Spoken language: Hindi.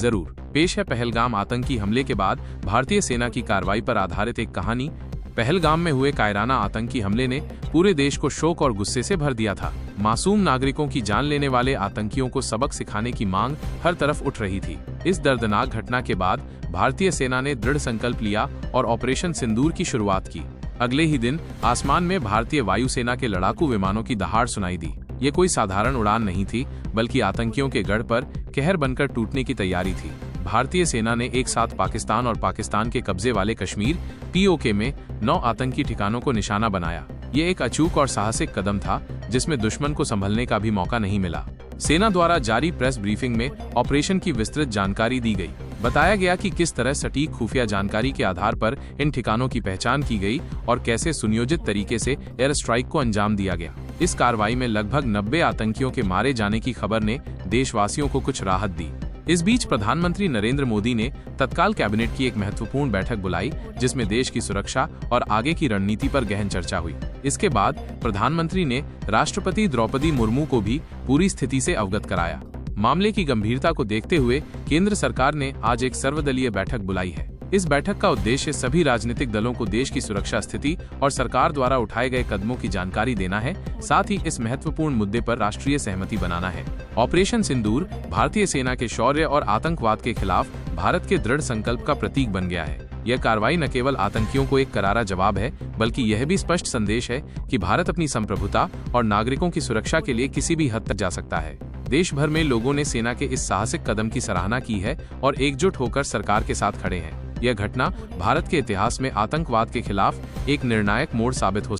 जरूर। पेश है पहलगाम आतंकी हमले के बाद भारतीय सेना की कार्रवाई पर आधारित एक कहानी। पहलगाम में हुए कायराना आतंकी हमले ने पूरे देश को शोक और गुस्से से भर दिया था। मासूम नागरिकों की जान लेने वाले आतंकियों को सबक सिखाने की मांग हर तरफ उठ रही थी। इस दर्दनाक घटना के बाद भारतीय सेना ने दृढ़ संकल्प लिया और ऑपरेशन सिंदूर की शुरुआत की। अगले ही दिन आसमान में भारतीय वायुसेना के लड़ाकू विमानों की दहाड़ सुनाई दी। ये कोई साधारण उड़ान नहीं थी, बल्कि आतंकियों के गढ़ पर कहर बनकर टूटने की तैयारी थी। भारतीय सेना ने एक साथ पाकिस्तान और पाकिस्तान के कब्जे वाले कश्मीर POK में 9 आतंकी ठिकानों को निशाना बनाया। ये एक अचूक और साहसिक कदम था, जिसमें दुश्मन को संभलने का भी मौका नहीं मिला। सेना द्वारा जारी प्रेस ब्रीफिंग में ऑपरेशन की विस्तृत जानकारी दी गई। बताया गया कि किस तरह सटीक खुफिया जानकारी के आधार पर इन ठिकानों की पहचान की गई और कैसे सुनियोजित तरीके से एयर स्ट्राइक को अंजाम दिया गया। इस कार्रवाई में लगभग 90 आतंकियों के मारे जाने की खबर ने देशवासियों को कुछ राहत दी। इस बीच प्रधानमंत्री नरेंद्र मोदी ने तत्काल कैबिनेट की एक महत्वपूर्ण बैठक बुलाई, जिसमें देश की सुरक्षा और आगे की रणनीति पर गहन चर्चा हुई। इसके बाद प्रधानमंत्री ने राष्ट्रपति द्रौपदी मुर्मू को भी पूरी स्थिति से अवगत कराया। मामले की गंभीरता को देखते हुए केंद्र सरकार ने आज एक सर्वदलीय बैठक बुलाई है। इस बैठक का उद्देश्य सभी राजनीतिक दलों को देश की सुरक्षा स्थिति और सरकार द्वारा उठाए गए कदमों की जानकारी देना है। साथ ही इस महत्वपूर्ण मुद्दे पर राष्ट्रीय सहमति बनाना है। ऑपरेशन सिंदूर भारतीय सेना के शौर्य और आतंकवाद के खिलाफ भारत के दृढ़ संकल्प का प्रतीक बन गया है। यह कार्रवाई न केवल आतंकियों को एक करारा जवाब है, बल्कि यह भी स्पष्ट संदेश है कि भारत अपनी संप्रभुता और नागरिकों की सुरक्षा के लिए किसी भी हद तक जा सकता है। देश भर में लोगों ने सेना के इस साहसिक कदम की सराहना की है और एकजुट होकर सरकार के साथ खड़े हैं। यह घटना भारत के इतिहास में आतंकवाद के खिलाफ एक निर्णायक मोड़ साबित हो